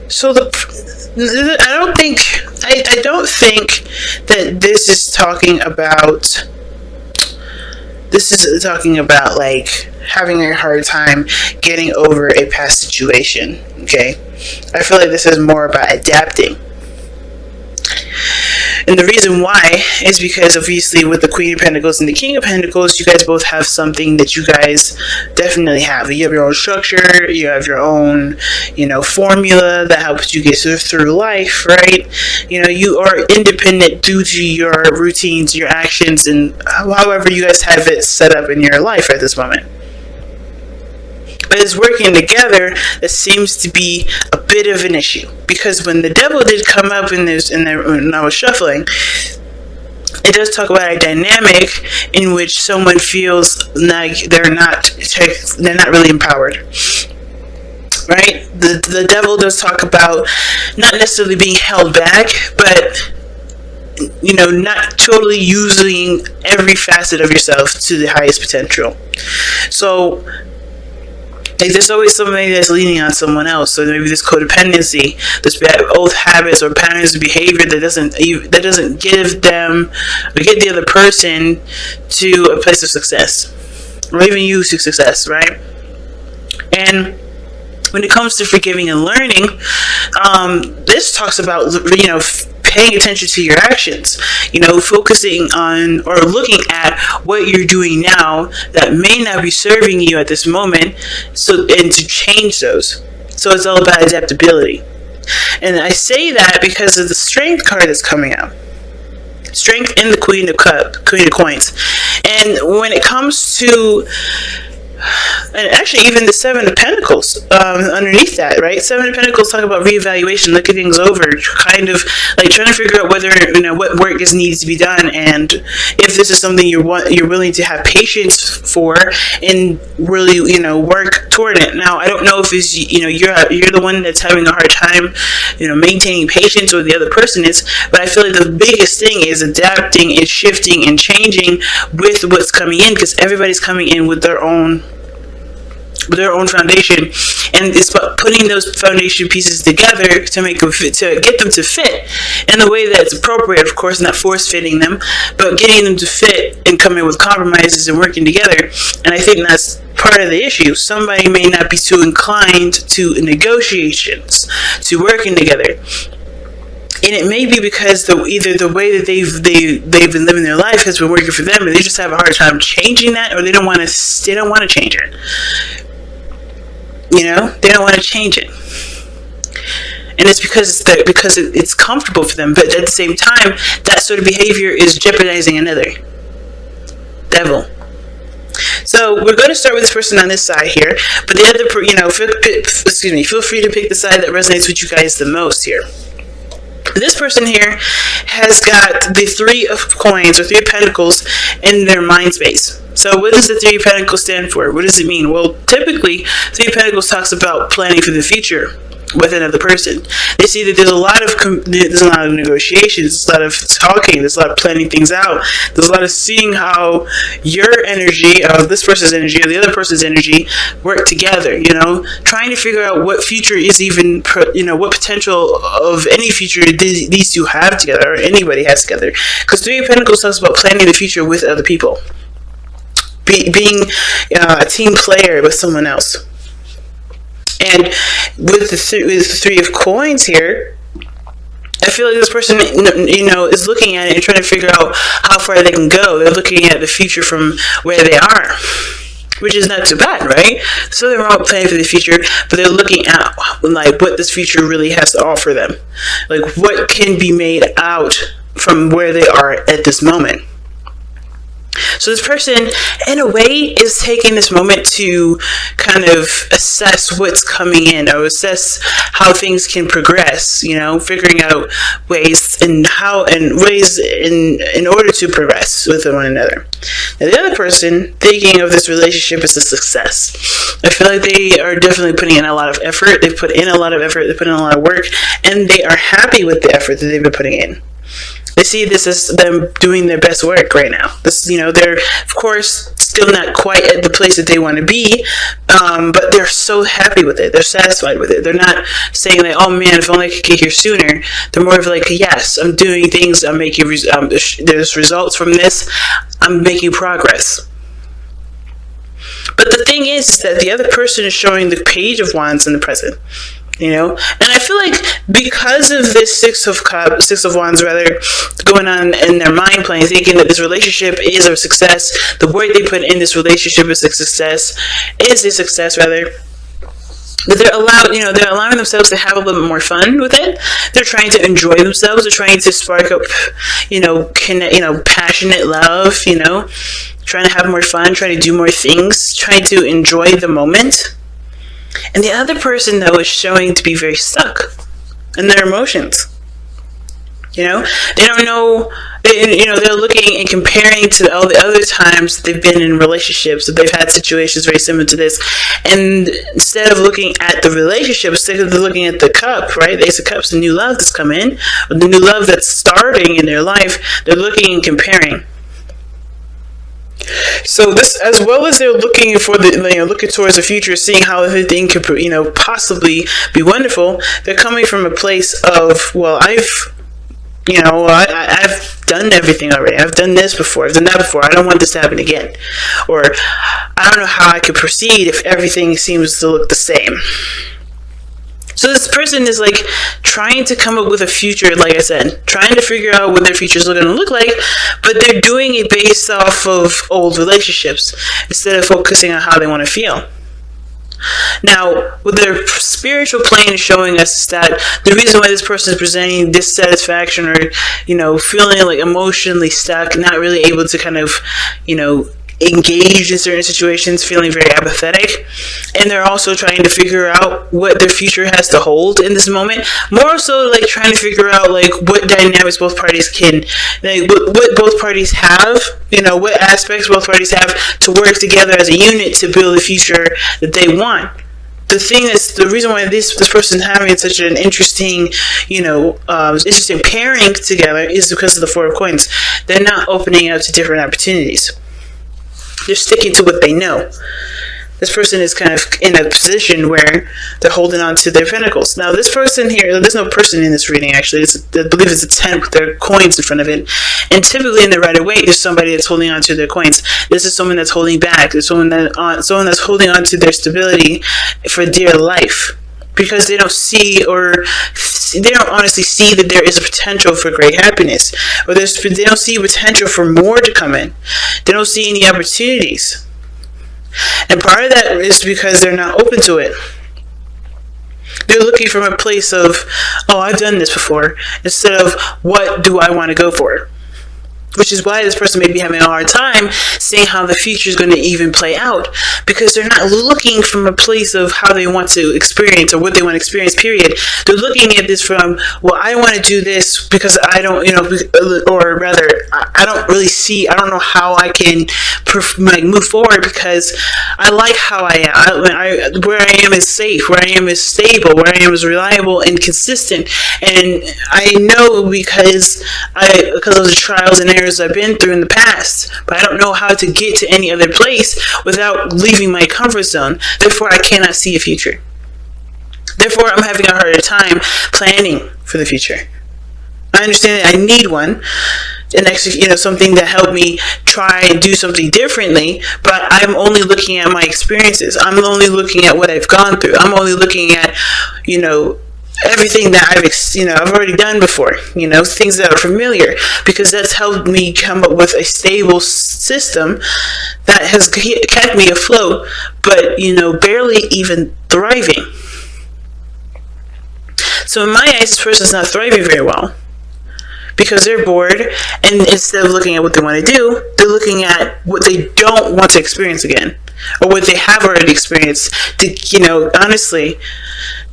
So I don't think that this is talking about like having a hard time getting over a past situation. Okay, I feel like this is more about adapting. And the reason why is because obviously with the Queen of Pentacles and the King of Pentacles, you guys both have something that you guys definitely have. You have your own structure, you have your own, formula that helps you get through life, right? You are independent due to your routines, your actions, and however you guys have it set up in your life at this moment. But it's working together that seems to be a bit of an issue, because when the devil did come up when I was shuffling, it does talk about a dynamic in which someone feels like they're not really empowered. Right? The devil does talk about not necessarily being held back, but not totally using every facet of yourself to the highest potential. So like there's always somebody that's leaning on someone else. So maybe this codependency, this bad old habits or patterns of behavior that doesn't give them or get the other person to a place of success, or even you to success, right? And when it comes to forgiving and learning, this talks about paying attention to your actions, focusing on or looking at what you're doing now that may not be serving you at this moment, and to change those. So it's all about adaptability. And I say that because of the Strength card that's coming out. Strength in the Queen of Coins. And when it comes to, and actually even the Seven of Pentacles underneath that, right? Seven of Pentacles talk about reevaluation, looking things over, kind of like trying to figure out whether what work needs to be done, and if this is something you're willing to have patience for and really work toward it. Now I don't know if it's you're the one that's having a hard time maintaining patience, or the other person is, but I feel like the biggest thing is adapting and shifting and changing with what's coming in, because everybody's coming in with their own foundation, and it's about putting those foundation pieces together to make them fit, to get them to fit in the way that's appropriate, of course, not force fitting them, but getting them to fit and coming with compromises and working together. And I think that's part of the issue. Somebody may not be too inclined to negotiations, to working together. And it may be because either the way that they've been living their life has been working for them, and they just have a hard time changing that, or they don't want to change it. They don't want to change it, and it's because it's comfortable for them. But at the same time, that sort of behavior is jeopardizing another devil. So we're going to start with this person on this side here, but the other, feel free to pick the side that resonates with you guys the most here. This person here has got the Three of Coins or Three of Pentacles in their mind space. So what does the Three of Pentacles stand for? What does it mean? Well, typically, Three of Pentacles talks about planning for the future with another person. They see that there's a lot of negotiations, there's a lot of talking, there's a lot of planning things out, there's a lot of seeing how your energy, this person's energy, or the other person's energy work together, trying to figure out what future is even, what potential of any future these two have together, or anybody has together. Because Three of Pentacles talks about planning the future with other people, being a team player with someone else. And with the Three of Coins here, I feel like this person, is looking at it and trying to figure out how far they can go. They're looking at the future from where they are, which is not too bad, right? So they're all planning for the future, but they're looking at like what this future really has to offer them, like what can be made out from where they are at this moment. So this person, in a way, is taking this moment to kind of assess what's coming in, or assess how things can progress, figuring out ways in order to progress with one another. Now, the other person thinking of this relationship as a success. I feel like they are definitely putting in a lot of effort. They've put in a lot of effort, they put in a lot of work, and they are happy with the effort that they've been putting in. They see this as them doing their best work right now. This, they're of course still not quite at the place that they want to be, but they're so happy with it. They're satisfied with it. They're not saying like, "Oh man, if only I could get here sooner." They're more of like, "Yes, I'm doing things. I'm making there's results from this. I'm making progress." But the thing is that the other person is showing the Page of Wands in the present. And I feel like because of this Six of Wands rather going on in their mind plane, thinking that this relationship is a success, the work they put in this relationship is a success rather, that they're allowing themselves to have a little bit more fun with it. They're trying to enjoy themselves. They're trying to spark up, passionate love. Trying to have more fun, trying to do more things, trying to enjoy the moment. And the other person, though, is showing to be very stuck in their emotions. They don't know, they're looking and comparing to all the other times they've been in relationships, that they've had situations very similar to this. And instead of looking at the relationship, instead of looking at the cup, right? The Ace of Cups, the new love that's come in, or the new love that's starting in their life, they're looking and comparing. So this, as well as they're looking for looking towards the future, seeing how everything could, possibly be wonderful, they're coming from a place of, well, I've done everything already. I've done this before. I've done that before. I don't want this to happen again. Or I don't know how I could proceed if everything seems to look the same. So this person is like trying to come up with a future, like I said, trying to figure out what their future is going to look like, but they're doing it based off of old relationships instead of focusing on how they want to feel. Now, what their spiritual plane is showing us is that the reason why this person is presenting dissatisfaction or, feeling like emotionally stuck, not really able to kind of, engaged in certain situations, feeling very apathetic, and they're also trying to figure out what their future has to hold in this moment. More so, like trying to figure out like what dynamics both parties can, like what both parties have, what aspects both parties have to work together as a unit to build the future that they want. The thing is, the reason why this person having such an interesting, interesting pairing together is because of the Four of Coins. They're not opening up to different opportunities. They're sticking to what they know. This person is kind of in a position where they're holding on to their pentacles. Now, this person here, there's no person in this reading, actually. I believe it's a 10 with their coins in front of it. And typically in the Rider-Waite, there's somebody that's holding on to their coins. This is someone that's holding back. There's someone that's holding on to their stability for dear life. Because they don't see, or they don't honestly see that there is a potential for great happiness, or they don't see potential for more to come in. They don't see any opportunities, and part of that is because they're not open to it. They're looking from a place of, "Oh, I've done this before," instead of, "What do I want to go for?" Which is why this person may be having a hard time seeing how the future is going to even play out, because they're not looking from a place of how they want to experience or what they want to experience, period. They're looking at this from, well, I want to do this because I don't, or rather, I don't really see, I don't know how I can move forward because I like how I am. Where I am is safe, where I am is stable, where I am is reliable and consistent. And I know because of the trials and errors I've been through in the past, but I don't know how to get to any other place without leaving my comfort zone. Therefore, I cannot see a future. Therefore, I'm having a harder time planning for the future. I understand that I need one, something that helped me try and do something differently, but I'm only looking at my experiences. I'm only looking at what I've gone through. I'm only looking at, everything that I've already done before, things that are familiar, because that's helped me come up with a stable system that has kept me afloat, but, barely even thriving. So in my eyes, this person's not thriving very well, because they're bored, and instead of looking at what they want to do, they're looking at what they don't want to experience again, or what they have already experienced, to, honestly,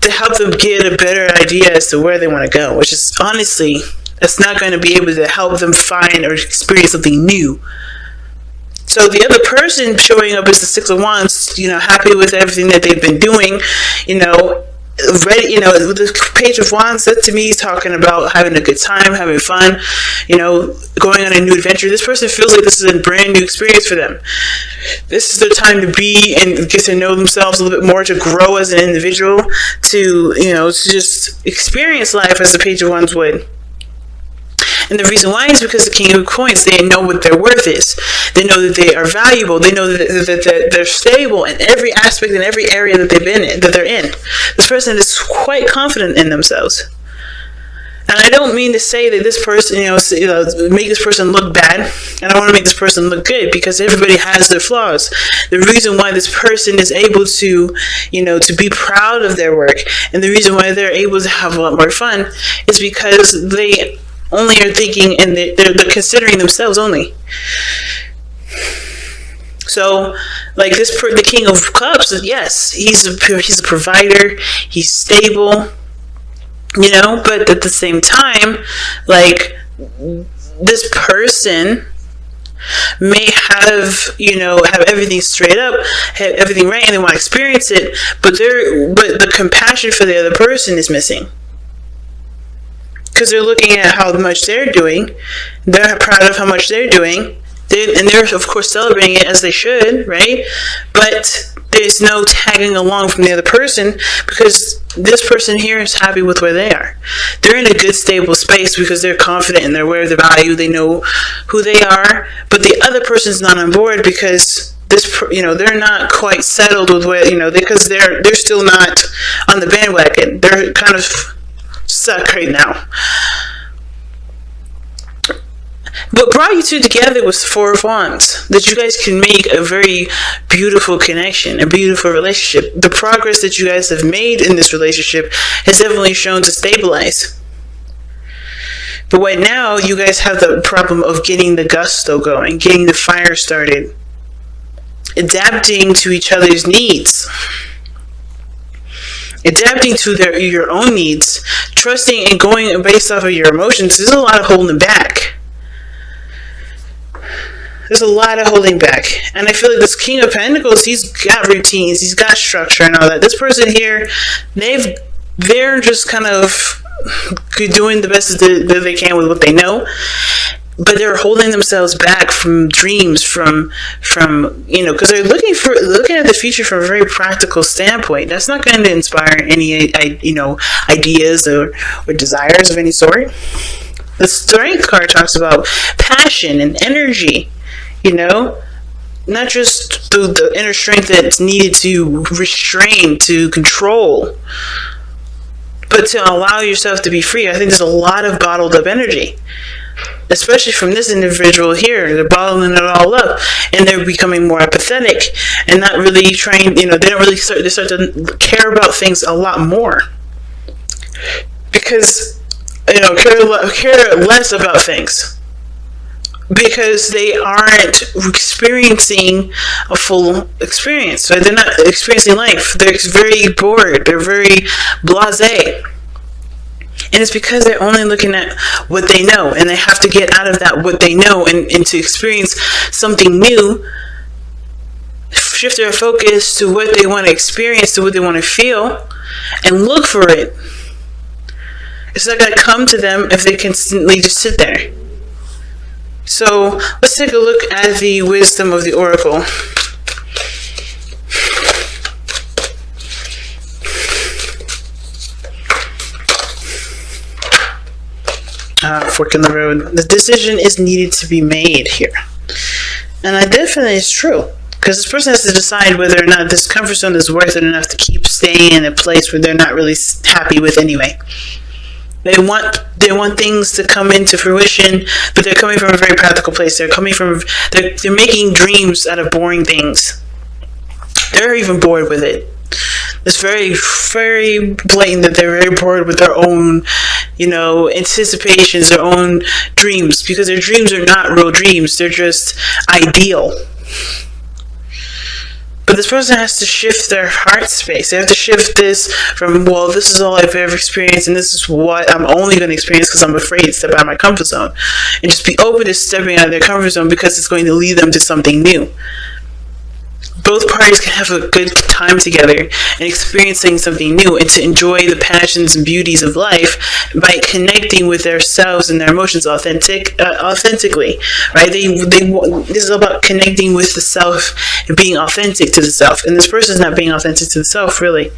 to help them get a better idea as to where they want to go, which is, honestly, that's not going to be able to help them find or experience something new. So the other person showing up is the Six of Wands, happy with everything that they've been doing, ready, the Page of Wands, that to me is talking about having a good time, having fun, going on a new adventure. This person feels like this is a brand new experience for them. This is their time to be and get to know themselves a little bit more, to grow as an individual, to just experience life as the Page of Wands would. And the reason why is because the King of Coins, they know what their worth is. They know that they are valuable. They know that they're stable in every aspect, in every area that they're in. This person is quite confident in themselves. And I don't mean to say that this person, make this person look bad. And I want to make this person look good, because everybody has their flaws. The reason why this person is able to, to be proud of their work, and the reason why they're able to have a lot more fun, is because they only are thinking, and they're considering themselves only. So, like the King of Cups, yes, he's a provider, he's stable, but at the same time, like, this person may have everything straight up, have everything right, and they want to experience it, but the compassion for the other person is missing. Because they're looking at how much they're doing, they're proud of how much they're doing, and they're of course celebrating it as they should, right? But there's no tagging along from the other person, because this person here is happy with where they are. They're in a good, stable space because they're confident and they're aware of their value. They know who they are, but the other person's not on board because they're not quite settled with where, because they're still not on the bandwagon. They're kind of stuck right now. What brought you two together was the Four of Wands, that you guys can make a very beautiful connection, a beautiful relationship. The progress that you guys have made in this relationship has definitely shown to stabilize. But right now, you guys have the problem of getting the gusto going, getting the fire started, adapting to each other's needs. Adapting to your own needs, trusting and going based off of your emotions. There's a lot of holding back. There's a lot of holding back. And I feel like this King of Pentacles, he's got routines, he's got structure and all that. This person here, they're just kind of doing the best that they can with what they know. But they're holding themselves back from dreams, from because they're looking at the future from a very practical standpoint. That's not going to inspire any ideas or desires of any sort. The Strength card talks about passion and energy, not just the inner strength that's needed to restrain, to control, but to allow yourself to be free. I think there's a lot of bottled up energy, especially from this individual here. They're bottling it all up, and they're becoming more apathetic and not really trying, they don't really they start to care about things a lot more, because care less about things, because they aren't experiencing a full experience. So they're not experiencing life. They're very bored, they're very blasé. And it's because they're only looking at what they know, and they have to get out of that what they know and to experience something new, shift their focus to what they want to experience, to what they want to feel, and look for it. It's not going to come to them if they constantly just sit there. So let's take a look at the wisdom of the Oracle. Fork in the road. The decision is needed to be made here. And that definitely is true. Because this person has to decide whether or not this comfort zone is worth it enough to keep staying in a place where they're not really happy with anyway. They want things to come into fruition, but they're coming from a very practical place. They're making dreams out of boring things. They're even bored with it. It's very, very blatant that they're very bored with their own, anticipations, their own dreams, because their dreams are not real dreams. They're just ideal. But this person has to shift their heart space. They have to shift this from, well, this is all I've ever experienced, and this is what I'm only going to experience because I'm afraid to step out of my comfort zone. And just be open to stepping out of their comfort zone, because it's going to lead them to something new. both parties can have a good time together and experiencing something new, and to enjoy the passions and beauties of life by connecting with themselves and their emotions authentically, right? This is about connecting with the self and being authentic to the self. And this person is not being authentic to the self, really.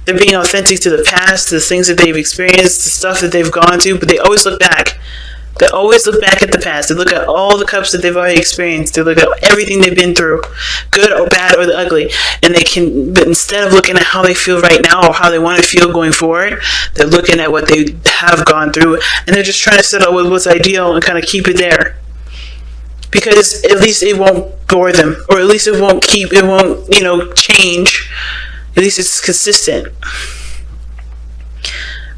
They're being authentic to the past, to the things that they've experienced, the stuff that they've gone through, but they always look back. They always look back at the past. They look at all the cups that they've already experienced. They look at everything they've been through, good or bad or the ugly. And but instead of looking at how they feel right now or how they want to feel going forward, they're looking at what they have gone through, and they're just trying to settle with what's ideal and kind of keep it there. Because at least it won't bore them, or at least it won't change. At least it's consistent.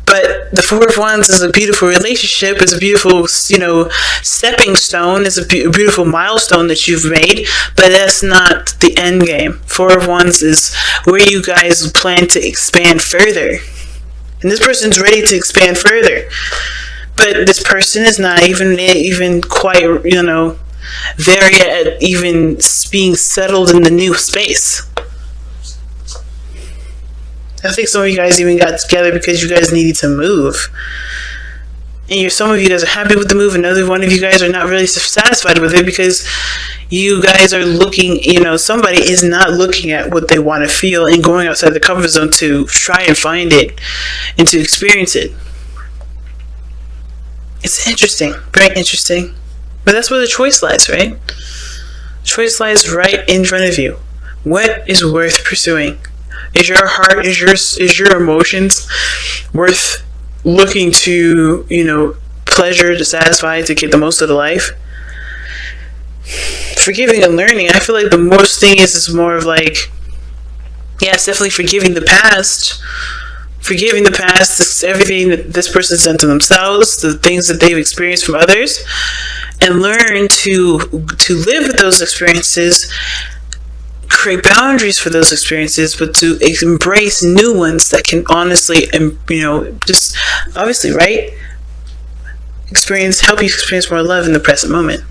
But the Four of Wands is a beautiful relationship. It's a beautiful, stepping stone. It's a beautiful milestone that you've made. But that's not the end game. Four of Wands is where you guys plan to expand further. And this person's ready to expand further. But this person is not even quite, there yet, even being settled in the new space. I think some of you guys even got together because you guys needed to move. And some of you guys are happy with the move, and another one of you guys are not really satisfied with it because you guys are looking, somebody is not looking at what they want to feel and going outside the comfort zone to try and find it and to experience it. It's interesting, very interesting. But that's where the choice lies, right? Choice lies right in front of you. What is worth pursuing? Is your heart, is your emotions worth looking to, pleasure, to satisfy, to get the most out of life? Forgiving and learning, I feel like the most thing is more of like, it's definitely forgiving the past. Forgiving the past is everything that this person's done to themselves, the things that they've experienced from others, and learn to live with those experiences, create boundaries for those experiences, but to embrace new ones that can honestly, just obviously, right? Help you experience more love in the present moment.